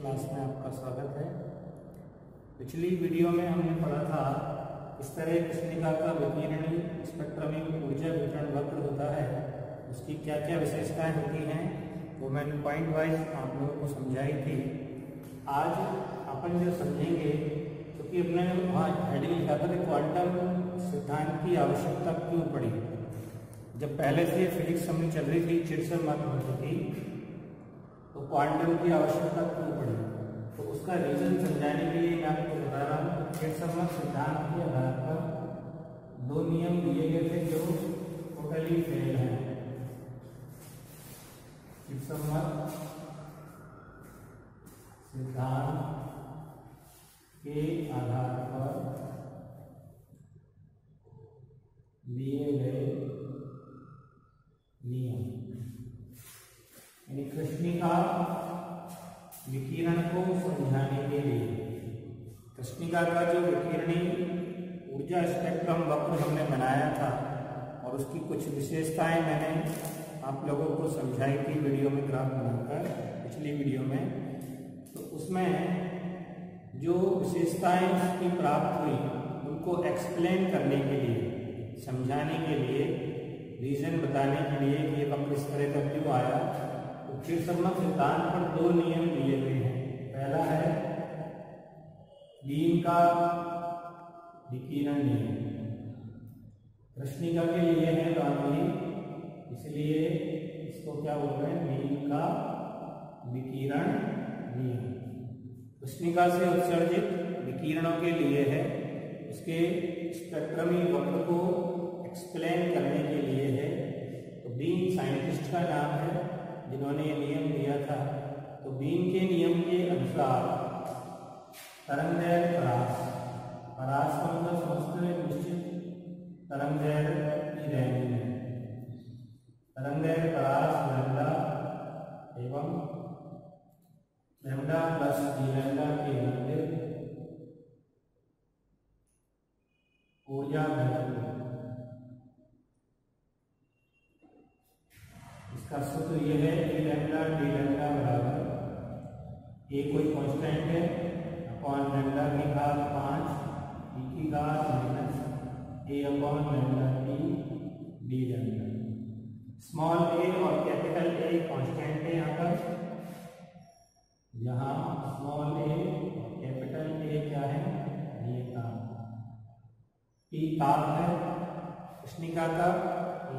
Class में आपका स्वागत है। पिछली वीडियो में हमने पढ़ा था इस तरह कृष्णिका का विकिरणी स्पेक्ट्रमी ऊर्जा वितरण वक्र होता है, उसकी क्या क्या विशेषताएं होती हैं वो मैंने पॉइंट वाइज आप लोगों को समझाई थी। आज अपन जो समझेंगे क्योंकि अपने वहाँ हेडिंग लिखा था कि क्वांटम सिद्धांत की आवश्यकता क्यों पड़ी। जब पहले से फिजिक्स हमने चल रही थी, चिरसर मात्र होती थी, तो क्वांटम की आवश्यकता क्यों पड़ी, तो उसका रीजन समझाने के लिए मैं आपको बता रहा हूँ। चिरसर सिद्धांत के आधार पर दो नियम दिए गए थे जो टोटली फेल हैं। चिरसर सिद्धांत के आधार पर दिए गए नियम यानी कृष्णिका विकिरण को समझाने के लिए कृष्णिका का जो विकिरणी ऊर्जा स्पेक्ट्रम वक्र हमने बनाया था और उसकी कुछ विशेषताएं मैंने आप लोगों को समझाई थी वीडियो में ग्राफ बनाकर पिछली वीडियो में। तो उसमें जो विशेषताएं उसकी प्राप्त हुई उनको एक्सप्लेन करने के लिए, समझाने के लिए, रीजन बताने के लिए कि ये वक्र इस तरह का क्यों आया, तो चिरसम्मत सिद्धांत पर दो नियम दिए गए हैं। पहला है बीम का विकिरण नियम, कृष्णिका के लिए है बानवी, इसलिए इसको क्या बोल रहे हैं, बीम का विकिरण नियम। कृष्णिका से उत्सर्जित विकिरणों के लिए है, उसके स्पेक्ट्रमी वक्र को एक्सप्लेन करने के लिए है। तो बीम साइंटिस्ट का नाम है जिन्होंने ये नियम दिया था। तो बीम के नियम के अनुसार तरंगदैर्घ्य परास का मतलब समझते हुए निश्चित तरंगदैर्घ्य की रेंज में तरंगदैर्घ्य परास लैम्डा एवं लैम्डा प्लस डी लैम्डा के मध्य ऊर्जा घनत्व, इसका सूत्र यह है कि लैम्डा डी लैम्डा बराबर ए कोई कांस्टेंट है अपॉन लैम्डा की घात 5 ई की घात minus A upon lambda T D lambda. Small A और कैपिटल ए कांस्टेंट है यहाँ पर, यहाँ स्मॉल ए और कैपिटल ए क्या है, ये ताप, टी ताप है कृष्णिका का,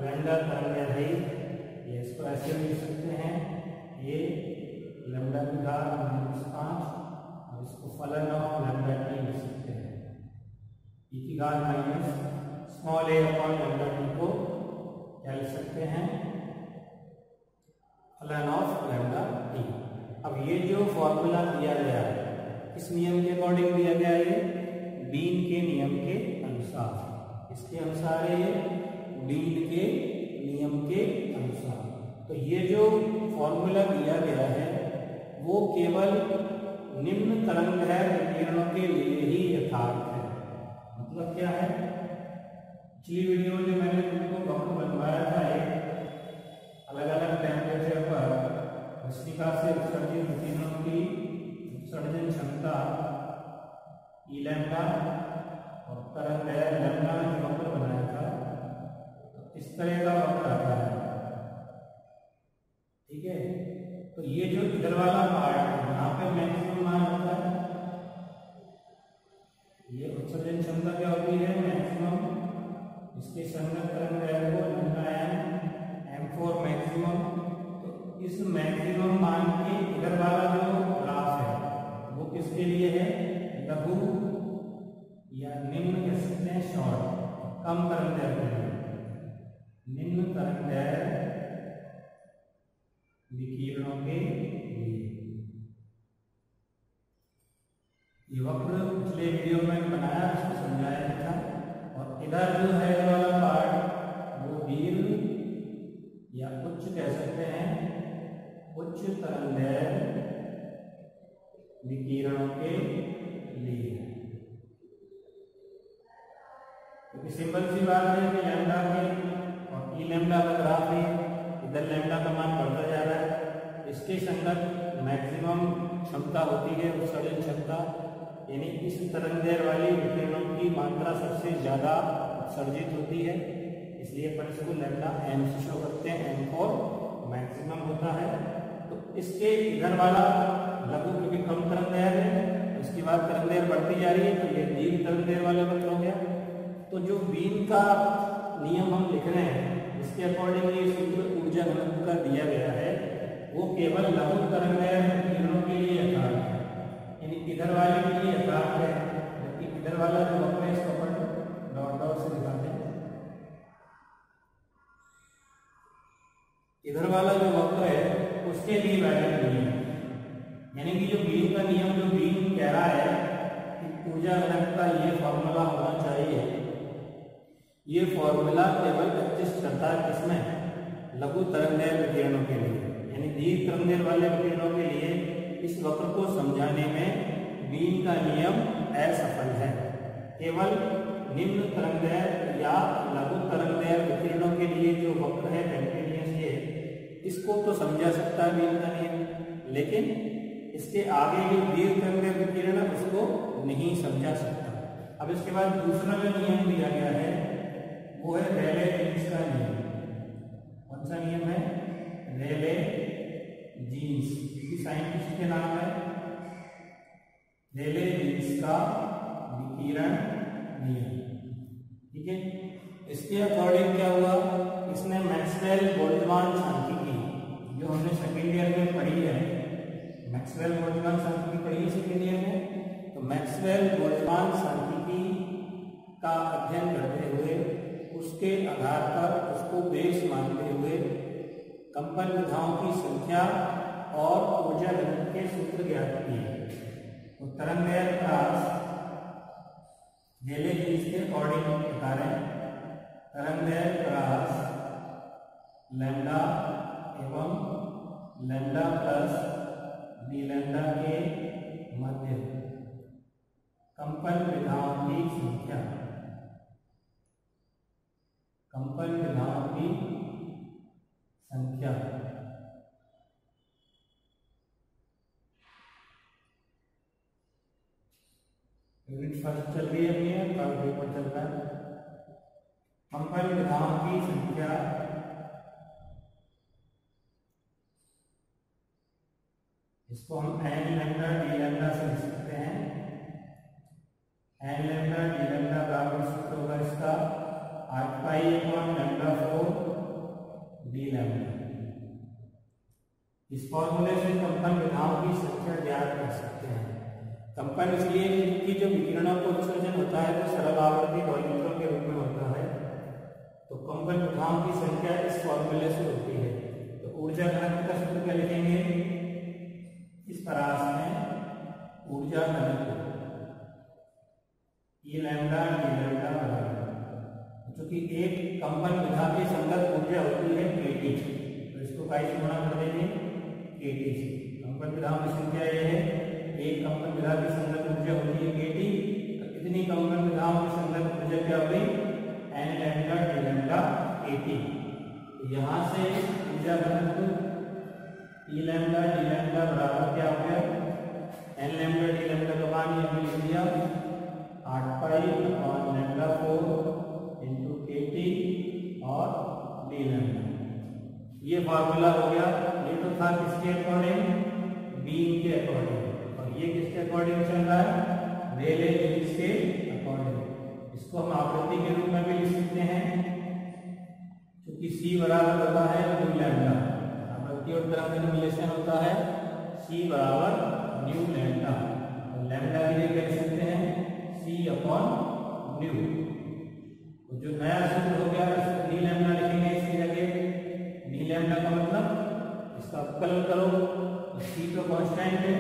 लैम्डा तरंगदैर्घ्य है, ये इसको ऐसे भी लिख सकते हैं, ये लैम्डा की घात -5 और इसको फलन ऑफ लैम्डा टी लिख सकते हैं, ई की घात माइनस स्मॉल ए अपॉन लैम्डा टी को क्या लिख सकते हैं, फलन ऑफ लैम्डा टी। अब ये जो फॉर्मूला दिया गया है किस नियम के अकॉर्डिंग दिया गया है, बीम के नियम के अनुसार। इसके अनुसार है ये बीम के नियम के अनुसार। तो ये जो फॉर्मूला दिया गया है वो केवल निम्न तरंगदैर्घ्य विकिरणों के लिए ही यथार्थ है। मतलब क्या है, पिछली वीडियो में जो मैंने तुमको वक्र बनवाया था एक अलग अलग टेम्परेचर पर कृष्णिका से उत्सर्जित विकिरणों की उत्सर्जन क्षमता ई लैम्डा और तरंगदैर्घ्य लैम्डा जो वक्र बनाया था, तो इस तरह का वक्र आता है, ठीक है। तो ये जो इधर वाला पार्ट है यहाँ पे मैक्सिमम मान होता है, ये उत्सर्जन क्षमता क्या होती है, मैक्सिमम, इसके संगत तरंगदैर्घ्य को लैम्डा एम M4 मैक्सिमम। तो इस मैक्सिमम मान के इधर वाला जो ग्राफ है वो किसके लिए है, लघु या निम्न कह सकते हैं, शॉर्ट, कम तरंगदैर्घ्य, निम्न तरंगदैर्घ्य विकिरणों के लिए। ये वक्र पिछले वीडियो में बनाया, उसको समझाया था। और इधर जो है वाला पार्ट वो दीर्घ या उच्च कह सकते हैं, उच्च तरंगदैर्घ्य विकिरणों के लिए। क्योंकि सिंपल सी बात है कि लैम्डा के और ई लैम्डा का ग्राफ है, इधर लैम्डा का मान बढ़ता जा रहा है, इसके संगत मैक्सिमम क्षमता होती है, उत्सर्जन क्षमता, यानी इस तरंगदैर्घ्य वाली विकिरणों की मात्रा सबसे ज़्यादा उत्सर्जित होती है, इसलिए अपन इसको लैम्डा एम से शो करते हैं, एम फॉर मैक्सिमम होता है। तो इसके इधर वाला लघु क्योंकि कम तरंगदैर्घ्य है, उसके बाद तरंगदैर्घ्य बढ़ती जा रही है, तो ये दीर्घ तरंगदैर्घ्य वाला वक्र हो गया। तो जो बीम का नियम हम लिख रहे हैं, इसके अकॉर्डिंग ये सूत्र ऊर्जा घनत्व का दिया गया है, वो केवल लघु तरंगदैर्घ्य विकिरणों के लिए यथार्थ है, यानी इधर वाले के लिए यथार्थ है, जबकि इधर वाला जो वक्र है इसको अपन डॉट डॉट से दिखाते हैं। इधर वाला जो वक्र है उसके लिए वैलिड नहीं है, यानी कि जो बीम का नियम जो बीम कह रहा है कि ऊर्जा घनत्व का ये फॉर्मूला होना चाहिए, ये फॉर्मूला केवल एग्जिस्ट करता है किसमें, लघु तरंगदैर्घ्य विकिरणों के लिए, यानी दीर्घ तरंगदैर्घ्य वाले विकिरणों के लिए इस वक्र को समझाने में बीम का नियम असफल है। केवल निम्न तरंगदैर्घ्य या लघु तरंगदैर्घ्य विकिरणों के लिए जो वक्र है कंटिन्यूअस ये, इसको तो समझा सकता है बीम का नियम, लेकिन इसके आगे जो दीर्घ तरंगदैर्घ्य विकिरण है उसको नहीं समझा सकता। अब इसके बाद दूसरा जो नियम दिया गया है वो है रेले जीन्स का नियम। कौन सा नियम है? रेले जीन्स, किसी साइंटिस्ट के नाम है, रेले जीन्स का विकिरण नियम। ठीक है, इसके अकॉर्डिंग क्या हुआ, इसने मैक्सवेल बोल्ट्जमान सांख्यिकी जो हमने सेकेंड ईयर में पढ़ी है, मैक्सवेल बोल्ट्जमान सांख्यिकी पढ़ी है सेकेंड ईयर में, तो मैक्सवेल बोल्ट्जमान सांख्यिकी का अध्ययन करते हुए उसके आधार पर उसको बेस मानते हुए कंपन विधाओं की संख्या और ऊर्जा घनत्व के सूत्र ज्ञात किए। तो तरंगदैर्घ्य ह्रास रेले जीन्स के अकॉर्डिंग बता रहे हैं, तरंगदैर्घ्य ह्रास लैम्डा एवं लैम्डा प्लस डी लैम्डा के मध्य कंपन विधाओं की संख्या, कंपन विधाओं की संख्या यूनिट फर्स्ट चल रही है अपनी, कल पेपर चल रहा है। कंपन विधाओं की संख्या इसको हम एन लैम्डा डी लैम्डा से लिख सकते हैं। एन लैम्डा डी लैम्डा बराबर सूत्र होगा इसका 8 pi upon lambda 4 D lambda. इस फॉर्मूले से कंपन विधाओं की संख्या ज्ञात कर सकते हैं। कंपन इसलिए कि जो विकिरणों को उत्सर्जन होता है वो सरल आवर्ती वॉल्यूम के रूप में होता है, तो कंपन विधाओं की संख्या इस फॉर्मूले से होती है। तो ऊर्जा घनत्व का सूत्र क्या लिखेंगे, इस परास में ऊर्जा घनत्व ई लैम्डा डी लैम्डा बराबर, क्योंकि एक कंपन विधा की संगत ऊर्जा होती है kT, तो इसको काई से गुणा कर देंगे kT से। कंपन विधाओं की संख्या ये है, एक कंपन विधा की संगत ऊर्जा होती है kT, तो इतनी कंपन विधाओं की संगत ऊर्जा क्या हो गई, n lambda D lambda kT। यहाँ से ऊर्जा घनत्व ई लैम्डा डी लैम्डा बराबर क्या हो गया, n लैम्डा डी लैम्डा का मान ये लिख दिया 8 pi upon lambda 4 into kT और डी लैम्डा। ये फार्मूला हो गया। ये तो था किसके अकॉर्डिंग, बीम के अकॉर्डिंग, और ये किसके अकॉर्डिंग चल रहा है, रेले जीन्स के अकॉर्डिंग। इसको हम आवृत्ति के रूप में भी लिख सकते हैं, क्योंकि C बराबर होता है न्यू लैम्डा, आवृत्ति और तरंग रिलेशन होता है C बराबर न्यू लैम्डा, और लैम्डा के लिए कह सकते हैं C अपॉन न्यू। तो जो नया सूत्र हो गया इसको डी लैम्डा लिखेंगे इसकी जगह, डी लैम्डा का मतलब इसका अवकलन करो तो C तो कांस्टेंट है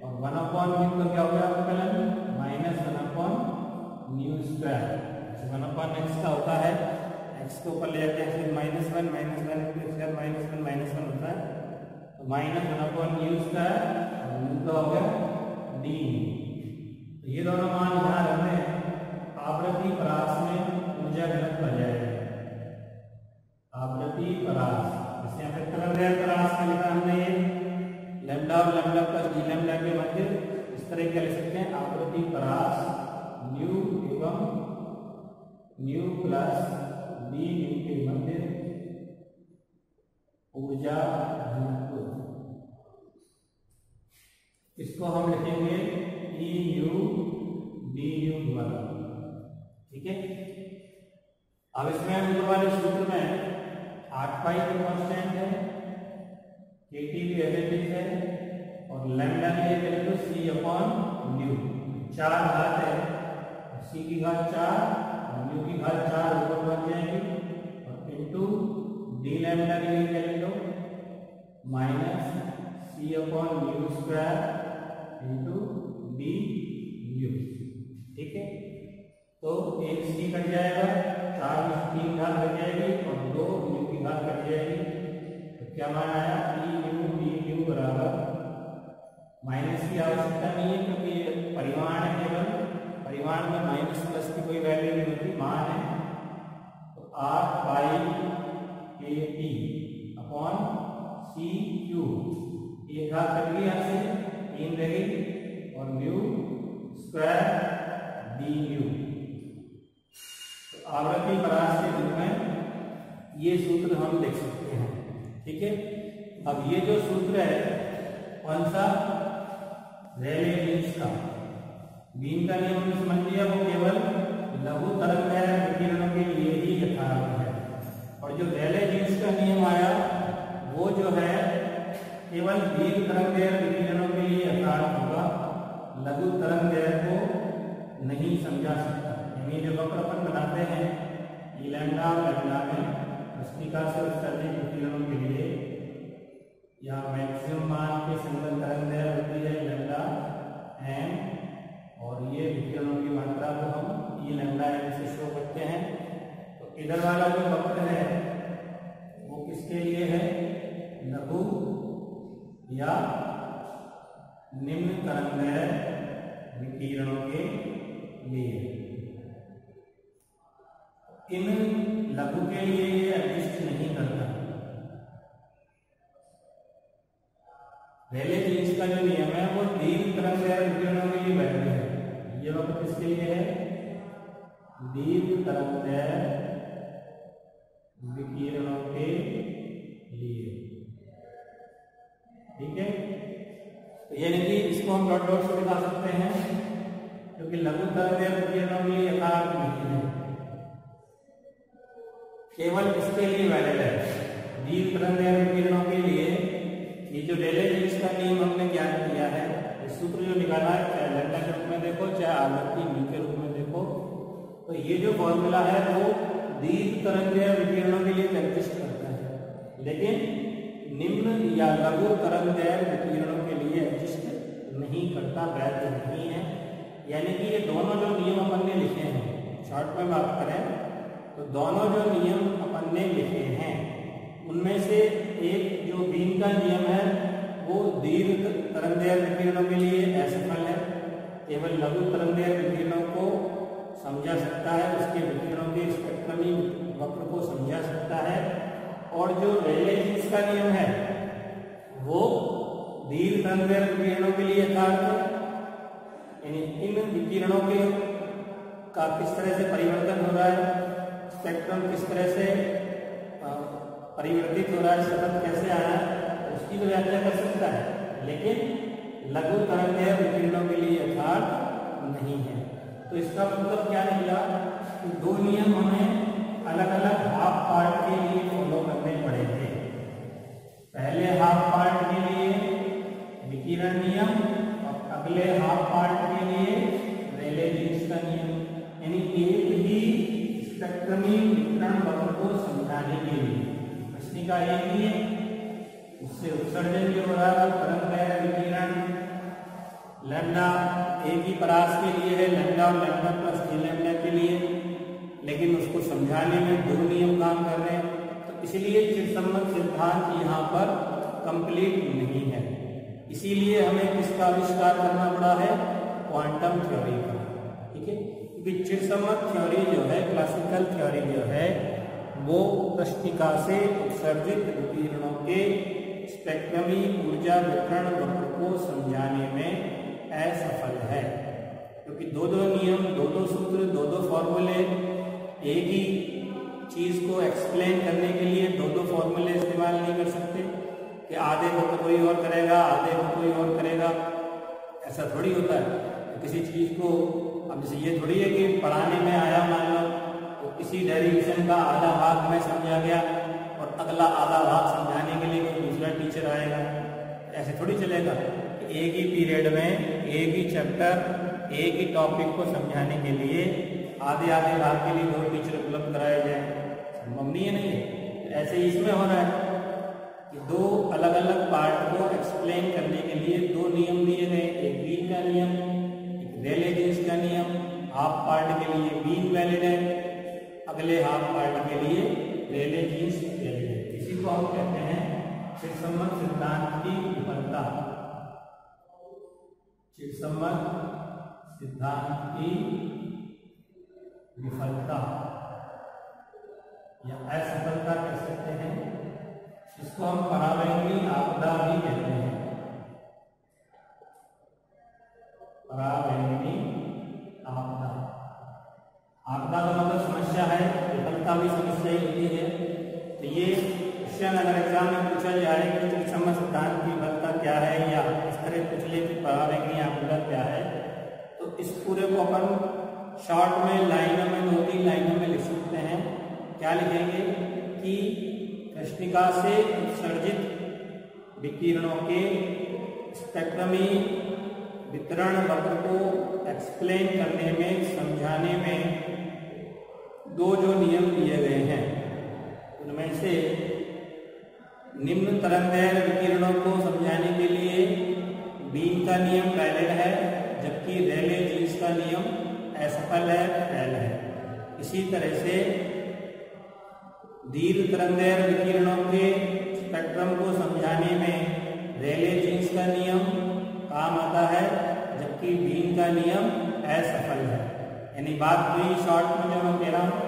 और 1 अपॉन न्यू का क्या हो गया अवकलन, -1 upon nu square. 1 upon x का होता है, x को ऊपर ले जाते हैं फिर -1 -1 -1 होता है, तो -1 अपॉन न्यू स्क्वायर और न्यू का हो गया डी। ये दोनों मान ध्यान रखने, आवृत्ति परास में ऊर्जा घनत्व आ जाएगा, आवृत्ति परास, जैसे यहाँ पे तरंगदैर्घ्य परास का लिखा हमने ये लैम्डा और lambda plus D plus B nu के मध्य ऊर्जा घनत्व, इसको हम लिखेंगे ई न्यू डी न्यू द्वारा। ठीक है, अब इसमें ऊपर वाले सूत्र में 8 पाई का कांस्टेंट है, केटी भी एवरेज है और लैम्डा की वैल्यू सी अपॉन न्यू, 4 घात है, सी की घात 4 और न्यू की घात 4 ऊपर बढ़ जाएगी और इनटू डी लैम्डा की value minus C upon nu square into D nu. ठीक है, तो एक सी कट जाएगा, 4 में 3 घात कट जाएगी और 2 न्यू की घात कट जाएगी, तो क्या मान आया ई न्यू डी न्यू बराबर, माइनस की आवश्यकता नहीं है क्योंकि ये परिमाण है, केवल परिमाण में माइनस प्लस की कोई वैल्यू नहीं होती, मान है, तो आर पाई के टी अपॉन सी क्यू, एक घात कट गई यहाँ से 3 रह गई और न्यू स्क्वायर डी न्यू। तो आवृत्ति परास के रूप में ये सूत्र हम लिख सकते हैं। ठीक है, अब ये जो सूत्र है कौन सा, रेले जीन्स का बीम का नियम हमने समझ लिया, वो केवल लघु तरंग विकिरणों के लिए ही यथार्थ है, और जो रेले जीन्स का नियम आया वो जो है केवल दीर्घ तरंग विकिरणों के लिए यथार्थ होगा, लघु तरंग को नहीं समझा सकता। यानी जो वक्र अपन बनाते हैं ई लैम्डा और लैम्डा में कृष्णिका से उत्सर्जित विकिरणों के लिए या मैक्सिमम मान के सिंगल तरंग होती है लैम्डा एम, और ये विकिरणों की मात्रा को हम ई लैम्डा एम से शो करते हैं। तो इधर वाला जो वक्र है वो किसके लिए है, लघु या निम्न तरंग विकिरणों के लिए। इन लघु के लिए ये एग्जिस्ट नहीं करता। रेले जीन्स का जो नियम है वो दीर्घ तरंग विकिरणों के लिए वैध है। ये वक्र किसके लिए है, दीर्घ तरंग विकिरणों के लिए। ठीक है, तो यानी कि इसको हम डॉट डॉट से दिखा सकते हैं क्योंकि लघु तरंग विकिरणों के लिए यथार्थ नहीं है, केवल इसके लिए वैलिड है। दीर्घ तरंग विकिरणों के लिए ये जो रेले जीन्स का नियम हमने ज्ञान किया है, इस सूत्र जो निकाला है, चाहे लैम्डा के रूप में देखो चाहे आवृत्ति न्यू के रूप में देखो, तो ये जो फॉर्मूला है वो दीर्घ तरंग विकिरणों के लिए एग्जिस्ट करता है, लेकिन निम्न या लघु तरंग विकिरणों के लिए एग्जिस्ट नहीं करता, वैध नहीं है। यानी कि ये दोनों जो नियम अपन ने लिखे हैं, शॉर्ट में बात करें तो दोनों जो नियम अपन ने लिखे हैं उनमें से एक जो बीम का नियम है वो दीर्घ तरंग विकिरणों के लिए असफल है, केवल लघु तरंग विकिरणों को समझा सकता है, उसके विकिरणों के स्पेक्ट्रमी वक्र को समझा सकता है। और जो रेले जीन्स का नियम है वो दीर्घ तरंग विकिरणों के लिए यथार्थ है, यानी इन विकिरणों के का किस तरह से परिवर्तन हो रहा है, स्पेक्ट्रम किस तरह से परिवर्तित हो रहा है, शब्द कैसे आया है, उसकी तो व्याख्या कर सकता है, लेकिन लघु तरंग विकिरणों के लिए यथार्थ नहीं है। तो इसका मतलब क्या निकला कि दो नियम हमें अलग अलग हाफ पार्ट के लिए फॉलो करने पड़ेंगे। पहले हाफ पार्ट के लिए विकिरण नियम और अगले हाफ पार्ट के लिए रेले जीन्स का नियम, यानी एक ही स्पेक्ट्रमी विकिरण वक्र को समझाने के लिए कृष्णिका एक ही है, उससे उत्सर्जन जो हो रहा है तरंग विकिरण लैम्डा एक ही परास के लिए है, लैम्डा और लैम्डा प्लस ए लैम्डा के लिए, लेकिन उसको समझाने में दो नियम काम कर रहे हैं, तो इसलिए चिरसम्मत सिद्धांत यहाँ पर कंप्लीट नहीं है। इसीलिए हमें किसका आविष्कार करना पड़ा है, क्वांटम थ्योरी का। ठीक है, क्योंकि चिरसम्मत थ्योरी जो है, क्लासिकल थ्योरी जो है, वो कृष्णिका से उत्सर्जित विकिरणों के स्पेक्ट्रमी ऊर्जा वितरण वक्र को समझाने में असफल है, क्योंकि दो दो नियम, दो दो सूत्र, दो दो फॉर्मूले एक ही चीज को एक्सप्लेन करने के लिए दो दो फॉर्मूले इस्तेमाल नहीं कर सकते कि आधे को तो कोई और करेगा, आधे को कोई और करेगा। ऐसा थोड़ी होता है। तो किसी चीज को अब जैसे ये थोड़ी है कि पढ़ाने में आया मान लो तो किसी डेरिवेशन का आधा भाग में समझा गया और अगला आधा भाग समझाने के लिए कोई दूसरा टीचर आएगा, ऐसे थोड़ी चलेगा। एक ही पीरियड में एक ही चैप्टर एक ही टॉपिक को समझाने के लिए आधे आधे भाग के लिए दो टीचर उपलब्ध कराए जाए, संभव नहीं है। नहीं है ऐसे ही इसमें हो रहा है कि दो अलग अलग पार्ट को एक्सप्लेन करने के लिए दो नियम दिए गए, एक बीन का नियम, एक रेले जीन्स का नियम। हाफ पार्ट के लिए बीन वैलिड है, अगले हाफ पार्ट के लिए रेले जीन्स वैलिड है। इसी को हम कहते हैं चिरसम्मत सिद्धांत की विफलता। चिरसम्मत सिद्धांत की विफलता या असफलता कह सकते हैं। इसको हम परावैंगी आपदा भी कहते हैं। परावैंगी आपदा, आपदा का मतलब समस्या है, विफलता भी समस्या ही होती है। तो ये क्वेश्चन अगर एग्जाम में पूछा जाए कि चिरसम्मत सिद्धांत की विफलता क्या है या इस तरह पूछ ले कि परावैंगी आपदा क्या है, तो इस पूरे को अपन शॉर्ट में लाइनों में 2-3 लाइनों में लिख सकते हैं। क्या लिखेंगे कि कृष्णिका से उत्सर्जित विकिरणों के स्पेक्ट्रमी वितरण वक्र को एक्सप्लेन करने में, समझाने में दो जो नियम दिए गए हैं उनमें से निम्न तरंगदैर्घ्य विकिरणों को समझाने के लिए बीन का नियम वैलिड है, जबकि रेले जीन्स का नियम असफल है, फेल है। इसी तरह से दीर्घ तरंगदैर्घ्य विकिरणों के स्पेक्ट्रम को समझाने में रेले जीन्स का नियम काम आता है, जबकि बीन का नियम असफल है। यानी बात हुई शॉर्ट में जो मैं कह रहा हूं,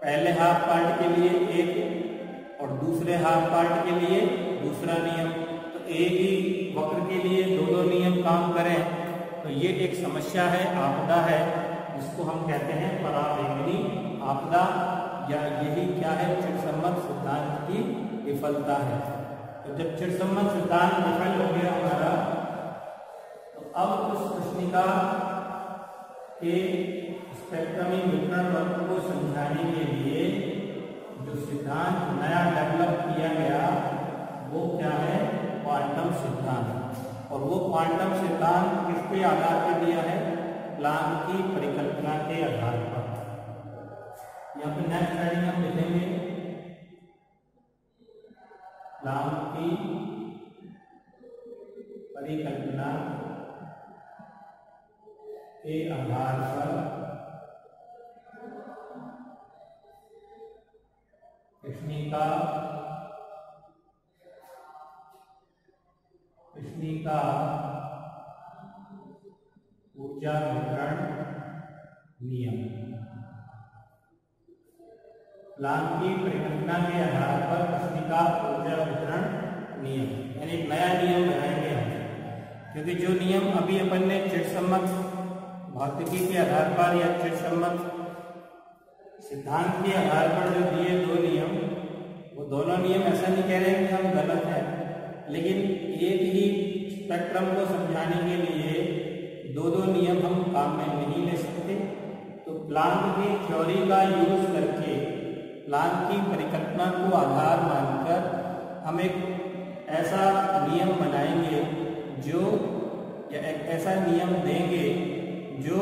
पहले हाफ पार्ट के लिए एक और दूसरे हाफ पार्ट के लिए दूसरा नियम, तो एक ही वक्र के लिए दो दो नियम काम करें तो ये एक समस्या है, आपदा है, जिसको हम कहते हैं परावैंगनी आपदा, या यही क्या है, चिरसम्मत सिद्धांत की विफलता है। तो जब चिरसम्मत सिद्धांत विफल हो गया हमारा, तो अब उस कृष्णिका के स्पेक्ट्रमी वितरण वक्र को समझाने के लिए जो सिद्धांत नया डेवलप किया गया वो क्या है, क्वांटम सिद्धांत। और वो क्वांटम सिद्धांत किसके आधार पर दिया है, प्लांक की परिकल्पना के आधार पर। यहाँ पे नेक्स्ट हेडिंग हम लिखेंगे प्लांक की परिकल्पना के आधार पर कृष्णिका ऊर्जा वितरण नियम। प्लांक की परिकल्पना के आधार पर कृष्णिका ऊर्जा वितरण नियम, यानी एक नया नियम बनाएंगे हम, क्योंकि जो नियम अभी अपन ने चिरसम्मत भौतिकी के आधार पर या चिरसम्मत सिद्धांत के आधार पर जो दिए दो नियम, वो दोनों नियम ऐसा नहीं कह रहे कि हम गलत हैं, लेकिन एक ही स्पेक्ट्रम को समझाने के लिए दो दो नियम हम काम में नहीं ले सकते। तो प्लांक की थ्योरी का यूज करके, प्लांक की परिकल्पना को आधार मानकर हम एक ऐसा नियम बनाएंगे जो, या एक ऐसा नियम देंगे जो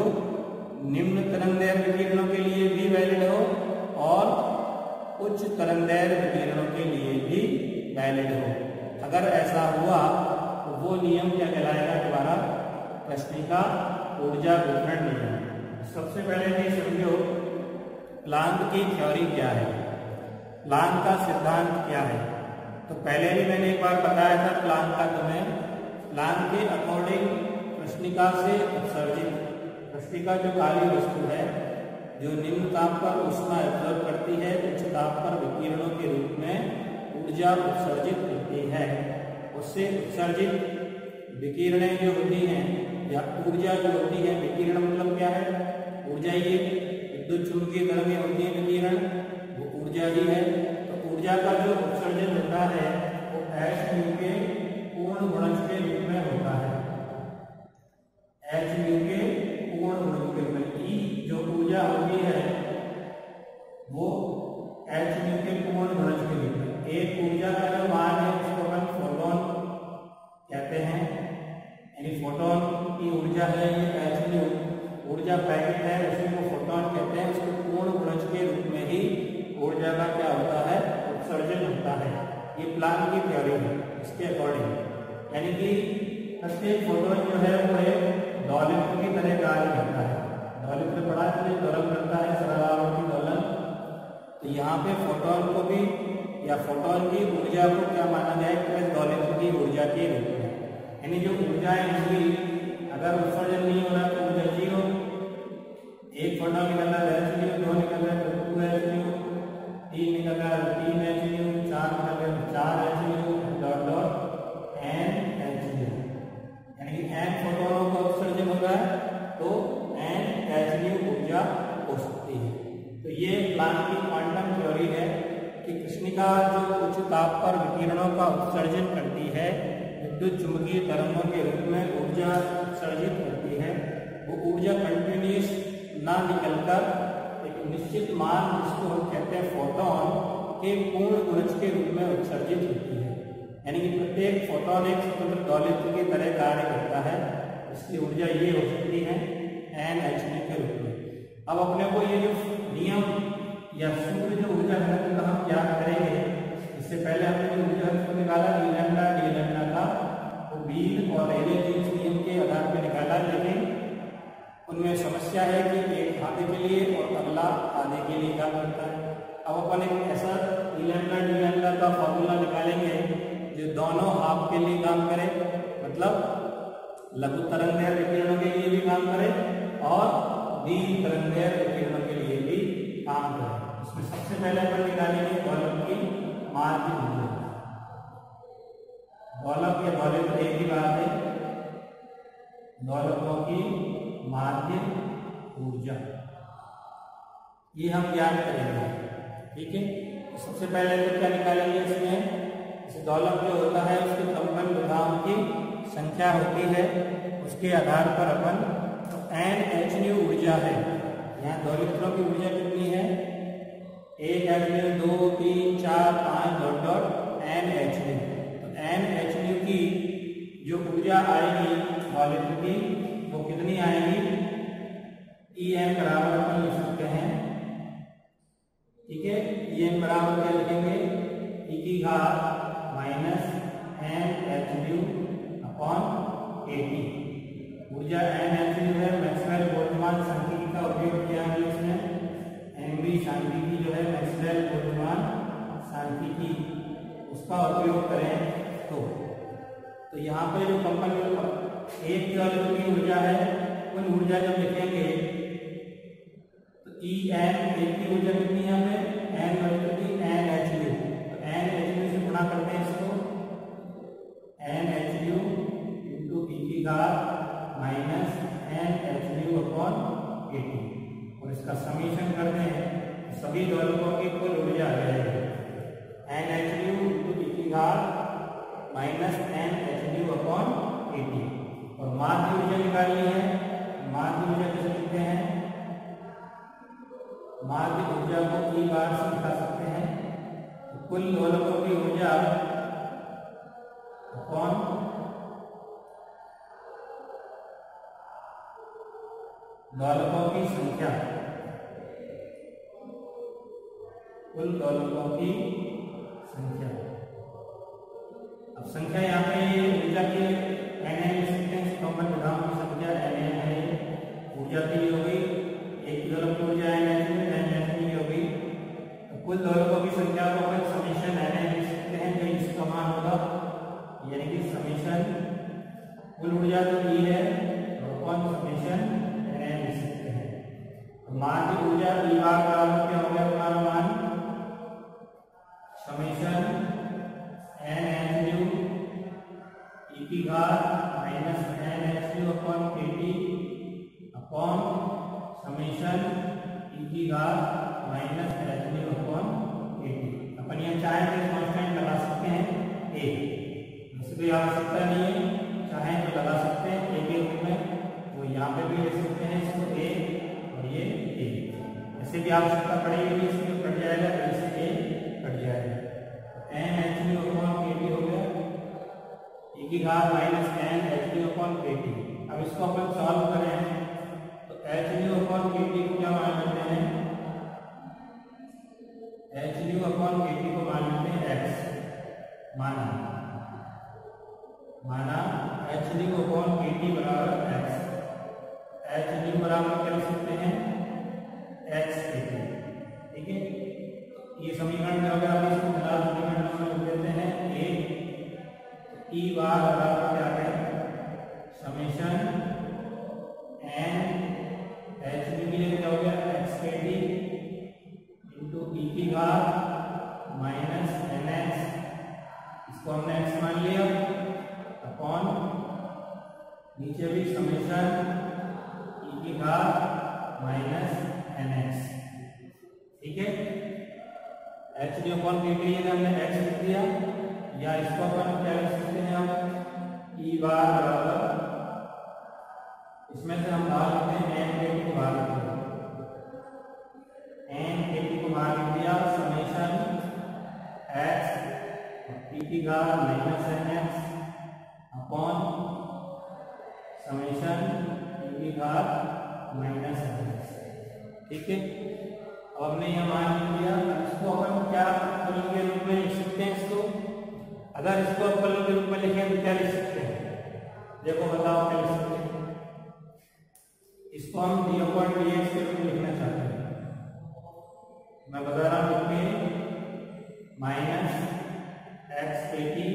निम्न तरंगदैर्घ्य विकिरणों के लिए भी वैलिड हो और उच्च तरंगदैर्घ्य विकिरणों के लिए भी वैलिड हो। अगर ऐसा हुआ तो वो नियम क्या कहलाएगा, दोबारा कृष्णिका ऊर्जा वितरण नियम। सबसे पहले ये समझो प्लांक की थ्योरी क्या है, प्लांक का सिद्धांत क्या है। तो पहले भी मैंने एक बार बताया था प्लांक का तुम्हें। प्लांक के अकॉर्डिंग कृष्णिका से उत्सर्जित, कृष्णिका जो काली वस्तु है जो निम्न ताप पर ऊष्मा एब्जॉर्ब करती है, उच्च ताप पर विकिरणों के रूप में ऊर्जा उत्सर्जित करती है, उससे उत्सर्जित विकिरणें जो होती हैं या ऊर्जा जो होती है, विकिरण मतलब क्या है, ऊर्जा ही विद्युत चुंबकीय तरंगें होती हैं विकिरण, वो ऊर्जा ही है। तो ऊर्जा का जो उत्सर्जन होता है वो hν के पूर्ण गुणज के रूप में होता है। hν के पूर्ण गुणज के रूप में E जो ऊर्जा होती है वो hν के पूर्ण गुणज के रूप में। एक ऊर्जा का जो मान है उसको हम फोटोन कहते हैं, यानी फोटोन की ऊर्जा है ये hν ऊर्जा पैकेट है, उसी को फोटोन कहते हैं। उसके पूर्ण गुणज के रूप में ही ऊर्जा का क्या होता है, उत्सर्जन होता है। ये प्लांक की थ्योरी है इसके अकॉर्डिंग, यानी कि प्रत्येक फोटोन जो है वो एक दौलित्र की तरह कार्य करता है। दौलित्र पढ़ा है, दोलन करता है, सरलावर्ती दोलन। तो यहाँ पे फोटोन को भी या फोटोन की ऊर्जा को क्या माना जाए कि दौलित्र की ऊर्जा के रूप में, यानी जो ऊर्जाएं होंगी अगर उत्सर्जन नहीं हो रहा तो ऊर्जा जीरो। एक फोटोन निकल रहा है hν, दो निकल रहा है 2hν, तीन निकल रहा है 3hν, चार निकल रहा है 4hν, डॉट डॉट nhν, यानी कि n फोटोनों का उत्सर्जन हो रहा है तो nhν ऊर्जा हो सकती है। तो ये प्लांक की क्वांटम थ्योरी है कि कृष्णिका जो उच्च ताप पर विकिरणों का उत्सर्जन करती है, विद्युत चुंबकीय तरंगों के रूप में ऊर्जा उत्सर्जित करती है, वो ऊर्जा कंटिन्यूस ना निकलकर एक निश्चित मान जिसको हम कहते हैं फोटोन के पूर्ण गुणज के रूप में उत्सर्जित होती है। यानी कि प्रत्येक फोटोन एक स्वतंत्र दौलित्र की तरह कार्य करता है, इसकी ऊर्जा ये हो सकती है nhν के रूप में। अब अपने को ये जो नियम या सूत्र जो ऊर्जा घनत्व का हम याद करेंगे, इससे पहले हमने जो ऊर्जा घनत्व निकाला d का, वो बील और रेले जीन्स नियम के आधार पर निकाला, लेकिन उनमें समस्या है कि एक आधे के लिए और अगला आधे के लिए काम करता है। अब अपन एक ऐसा d का फॉर्मूला निकालेंगे जो दोनों हाफ के लिए काम करे, मतलब लघु तरंगदैर्घ्य विकिरणों के लिए भी काम करे और दीर्घ तरंगदैर्घ्य विकिरणों के लिए भी काम करे। इसमें सबसे पहले अपन निकालेंगे दोलक की माध्य ऊर्जा। दोलक या दोलित्र एक ही बात है, दोलकों की माध्य ऊर्जा ये हम ज्ञान करेंगे, ठीक है। तो सबसे पहले तो क्या निकालेंगे, इसमें इस दोलक जो होता है उसके कंपन विधाओं की संख्या होती है, उसके आधार पर अपन nhν ऊर्जा है। यहाँ दोलित्रों की ऊर्जा कितनी है, 1hν, 2, 3, 4, 5 डॉट डॉट nhν। तो nhν की जो ऊर्जा आएगी दोलित्र की वो कितनी आएगी, En बराबर अपन लिख सकते हैं, ठीक है। En बराबर क्या लिखेंगे, e की घात माइनस nhν अपॉन 80। ऊर्जा nhν है, मैक्सवेल बोल्ट्जमान सांख्यिकी का उपयोग किया है इसमें, एमबी सांख्यिकी जो है मैक्सवेल बोल्ट्जमान सांख्यिकी, उसका उपयोग करें तो यहाँ पे जो कंपन एक दोलित्र की ऊर्जा है, उन ऊर्जा जब लिखेंगे तो En एक की ऊर्जा कितनी है हमें, n दोलित्र की nhν, तो nhν से गुणा करते हैं इसको, nhν इंटू e की घात माइनस nhν अपॉन 80, और इसका समीकरण करते हैं सभी दोलकों की कुल ऊर्जा आ जाएगी nhν इंटू e की घात माइनस nhν अपॉन 80। और माध्य ऊर्जा निकालनी है, माध्य ऊर्जा कैसे लिखते हैं, माध्य ऊर्जा को ई बार से लिखा सकते हैं, तो कुल दोलकों की ऊर्जा अपॉन दोलकों की संख्या, कुल दोलकों की संख्या। अब संख्या यहाँ पे ऊर्जा की कंपन विधाओं की संख्या n है, ऊर्जा की हो गई, एक दोलक की ऊर्जा nhν होगी, तो कुल दोलकों की संख्या को अपन समेशन n लिख सकते हैं, जो इसका मान होगा, यानी कि समेशन कुल ऊर्जा तो ई है और समेशन n लिख सकते हैं। तो माध्य ऊर्जा ई बार बराबर क्या हो गया हमारा मान, समेशन nhν e की घात minus nhν upon 80 upon summation e की एंट्री कांस्टेंट लगा सकते हैं ए, इसकी कोई आवश्यकता नहीं है, चाहे तो लगा सकते हैं ए के रूप में, तो यहाँ पे भी लिख सकते हैं इसको ए और ये ए, ऐसे भी आवश्यकता पड़ेगी इसमें कट जाएगा तो इससे ए कट जाएगा। N H D upon K T हो गया e की घात minus N H D upon K T. अब इसको अपन सॉल्व करें तो H D upon K T को क्या मान लेते हैं, H D upon K T को मान लेते हैं एक्स, माना H D upon K T बराबर एक्स, एच डी बराबर क्या लिख सकते हैं एक्स के टी, ठीक है। ये समीकरण क्या हो गया, अभी इसको फिलहाल समीकरण में लिख देते हैं ए, ई बार बराबर क्या है समेशन एन एच डी के लिए क्या हो गया एक्स के टी इंटू ई की घात माइनस एन एक्स, इसको हमने एक्स मान लिया, अपॉन नीचे भी समेशन ई की घात माइनस एन एक्स, ठीक है। H D upon K T हमने एक्स लिख दिया, या इसको अपन क्या लिख सकते हैं हम ई बार बराबर, इसमें से हम बाहर लिखते हैं एन के टी को बाहर लिखते हैं, एन के टी को बाहर लिख दिया, समेशन एक्स टी की घात minus N X upon summation T की घात माइनस एन एक्स, ठीक है। अब हमने यह मान लिया, इसको अपन क्या फलन के रूप में लिख सकते हैं, इसको अगर इसको फलन के रूप में लिखें तो क्या लिख सकते हैं, देखो बताओ क्या लिख सकते हैं, इसको हम डी अपॉन डी एक्स के रूप में लिखना चाहते हैं, मैं बता रहा हूं लिखिए माइनस एक्स के टी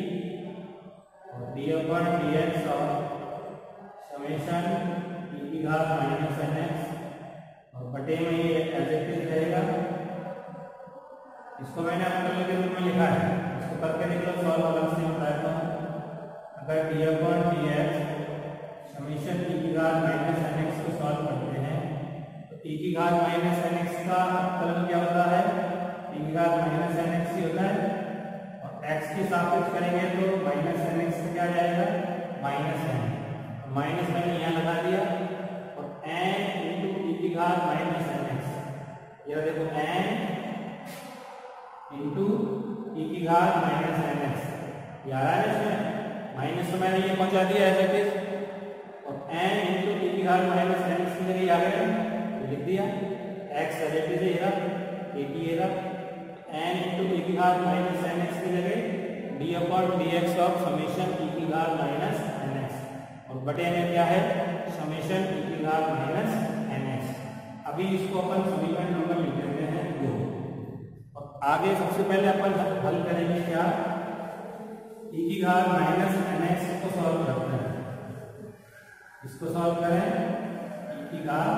और डी अपॉन डी एक्स और समेशन टी की घात माइनस एन एक्स और बटे में ये एज इट इज रहेगा, इसको मैंने फलन के रूप में लिखा है, इसको करके देख लो, सॉल्व अलग से बताता हूं। अगर D upon d x summation T की घात माइनस एन एक्स को सॉल्व करते हैं तो टी की घात माइनस एन एक्स का फलन क्या होता है, टी की घात माइनस एन एक्स ही होता है, और एक्स के सापेक्ष करेंगे तो माइनस एन एक्स क्या आ जाएगा माइनस एन, माइनस मैंने यहाँ लगा दिया, और एन इंटू टी की घात माइनस एन एक्स, यह देखो एन इंटू टी की घात माइनस एन एक्स, ये आ रहा है इसमें माइनस, तो मैंने ये पहुंचा दिया एज इट इज, और एन इंटू टी की घात माइनस एन एक्स की जगह आ गया तो लिख दिया एक्स एज इट इज एरा के टी एरा, एन इंटू टी की घात माइनस एन एक्स की जगह d upon d x of summation T की घात माइनस एन एक्स, और बटे में क्या है समेशन टी की घात माइनस एन एक्स। अभी इसको अपन समीकरण नंबर लिख देते हैं 2, और आगे सबसे पहले अपन हल करेंगे क्या, टी की घात माइनस एन एक्स को सॉल्व करते हैं, इसको सॉल्व करें टी की घात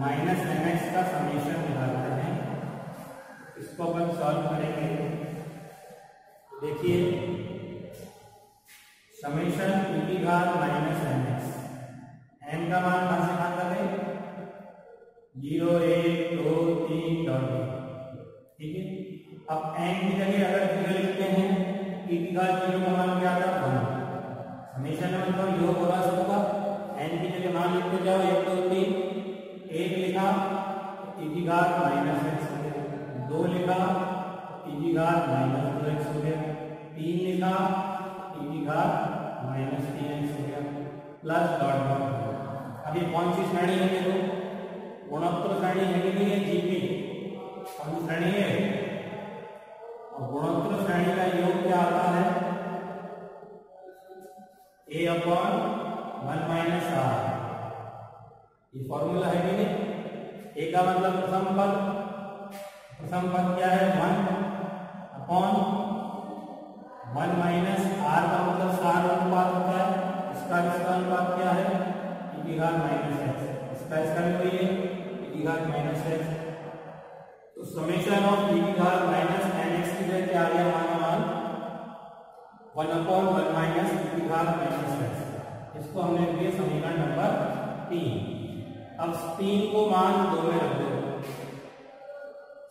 माइनस एन एक्स का समेशन निकालते हैं, इसको अपन सॉल्व करेंगे, देखिए समेशन टी की घात माइनस एन एक्स, एन का मान कहां से कहां तक है 0 1 2 3 डॉट, ठीक है। अब एन की जगह अगर 0 लिखते हैं, टी की घात 0 का मान क्या आता है 1, समेशन में मतलब योग होगा सबका, एन की जगह मान लिखते जाओ 1 2 3, 1 लिखा टी की घात माइनस एक्स हो गया, 2 लिखा टी की घात माइनस 2 एक्स हो गया, 3 लिखा टी की घात माइनस 3 एक्स हो गया, प्लस डॉट डॉट। अब ये कौन सी श्रेणी है, देखो गुणोत्तर श्रेणी है कि नहीं है, जीपी कौन सी श्रेणी है, और गुणोत्तर श्रेणी का योग क्या आता है a अपॉन 1 माइनस आर, ये फॉर्मूला है कि नहीं, a का मतलब प्रथम पद क्या है 1 अपॉन 1 माइनस आर का मतलब सार अनुपात होता है, इसका अनुपात क्या है e की घात माइनस एक्स, इसका भी वही है e की घात माइनस एक्स, तो समेशन ऑफ e की घात माइनस एन एक्स की जगह क्या आ गया मान 1 अपॉन 1 माइनस e की घात माइनस एक्स, इसको हमने लिया समीकरण नंबर 3। अब 3 को मान 2 में रख दो,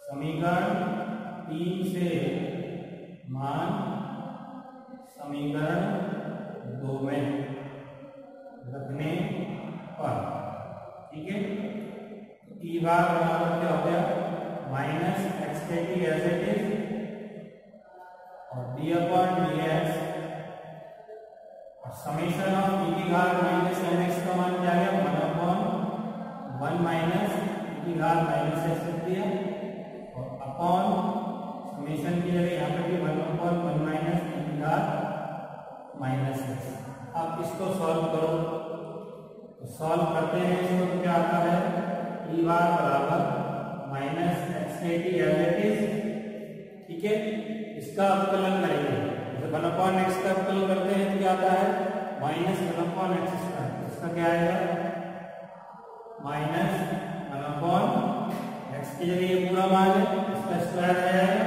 समीकरण 3 से मान समीकरण 2 में रखने पर, ठीक है। ई बार बराबर क्या हो गया, माइनस एक्स के टी एज इट इज और डी अपॉन डी एक्स और समेशन ऑफ ई की घात माइनस एन एक्स का मान क्या गया, 1 अपॉन 1 माइनस ई की घात माइनस एक्स रख दिया और अपॉन समेशन की जगह यहाँ पे भी 1 अपॉन 1 माइनस ई की घात माइनस एक्स। अब इसको सॉल्व करो, तो सॉल्व करते हैं इसको, तो क्या आता है, ई बार बराबर माइनस एक्स के टी एज इट इज, ठीक है। इसका अवकलन करेंगे, जब 1 अपॉन एक्स का अवकलन करते हैं तो क्या आता है, माइनस 1 अपॉन एक्स स्क्वायर। इसका क्या आएगा, माइनस 1 अपॉन एक्स की जगह ये पूरा मान है, इसका स्क्वायर आ जाएगा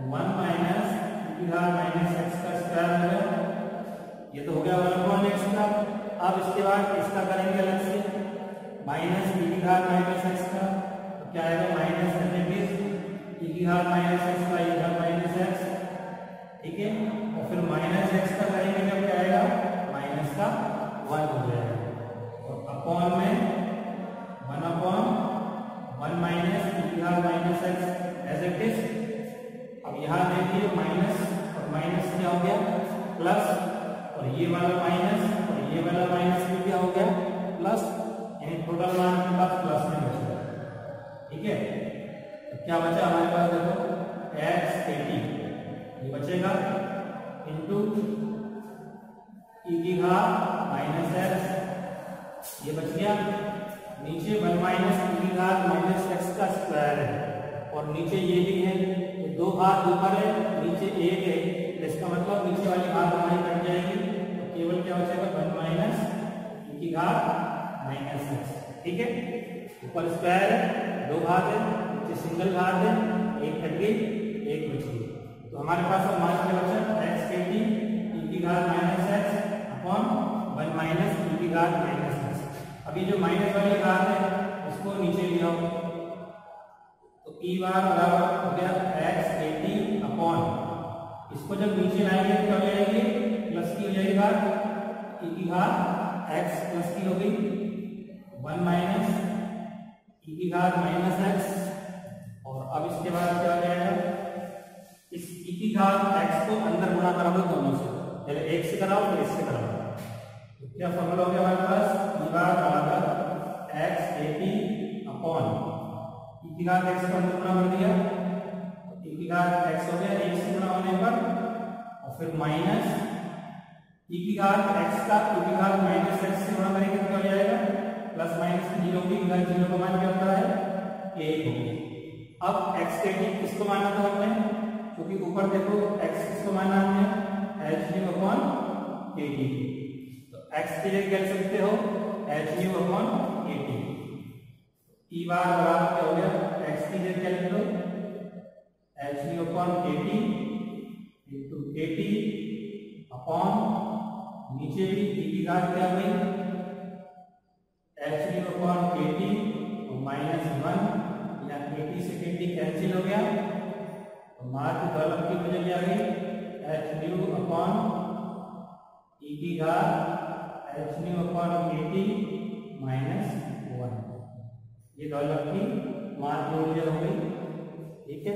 1 माइनस ई की घात माइनस एक्स का स्क्वायर हो गया। ये तो हो गया 1 अपॉन एक्स का। अब इसके बाद इसका करेंगे अलग से, माइनस ई की घात माइनस एक्स का, तो क्या आएगा, माइनस एन ई की घात माइनस एक्स का ई घात माइनस एक्स, ठीक है। और फिर माइनस एक्स का करेंगे जब क्या आएगा, माइनस का 1 हो जाएगा और अपॉन में 1 अपॉन 1 माइनस ई की घात minus X as it is. अब यहाँ देखिए माइनस और माइनस क्या हो गया, प्लस, और ये वाला माइनस और ये वाला माइनस भी क्या हो गया, प्लस, यानी टोटल मान के पास प्लस में बचा, ठीक है। तो क्या बचा हमारे पास, देखो एक्स के टी ये बचेगा इंटू ई की घात माइनस एक्स, ये बच गया। नीचे 1 माइनस ई की घात माइनस एक्स का स्क्वायर है और नीचे ये भी है, तो 2 घात ऊपर है नीचे 1 है, इसका मतलब नीचे वाली घात हमारी कट जाएगी, तो केवल क्या बचेगा, 1 माइनस ई की घात माइनस एक्स, ठीक है। ऊपर स्क्वायर है, 2 घात है, नीचे सिंगल घात है, 1 कट गई 1 बच गई। तो हमारे पास अब मान क्या बचा, एक्स के टी ई की घात minus x upon 1 minus E की घात माइनस एक्स। अभी जो माइनस वाली घात है इसको नीचे ले आओ, तो ई बार बराबर हो गया एक्स के टी अपॉन, इसको जब नीचे लाएंगे तो क्या हो जाएगी, प्लस की हो जाएगी बात, ई की घात एक्स प्लस की हो गई 1 माइनस ई की घात माइनस एक्स। और अब इसके बाद क्या हो जाएगा, इस ई की घात एक्स को अंदर गुणा करोगे दोनों से, पहले एक से कराओ फिर इससे कराओ, तो क्या फॉर्मूला हो गया हमारे पास, ई बार बराबर एक्स के टी अपॉन ई की घात एक्स को अंदर गुणा कर दिया, ई की घात एक्स हो गया 1 से गुणा होने पर, और फिर माइनस ई की घात एक्स का ई की घात माइनस एक्स से गुणा करेंगे तो क्या हो जाएगा, प्लस माइनस 0 की घात 0 का मान क्या होता है, 1 होगी। अब एक्स के टी किसको माना था हमने, क्योंकि ऊपर देखो एक्स किसको माना हमने, H new upon K T, तो एक्स के लिए क्या लिख सकते हो, H new upon K T. ई बार बराबर क्या हो गया, एक्स की जगह क्या लिख लो, H new upon K T into के टी अपॉन, नीचे भी ई की घात क्या हुई, H new upon K T minus 1, या के टी से के टी कैंसिल हो गया, तो मार्क डॉलर की वजह क्या गई, एच न्यू अपॉन ई की घात H new upon K T minus 1, ये डॉलर की मार्क की वजह हो गई, ठीक है।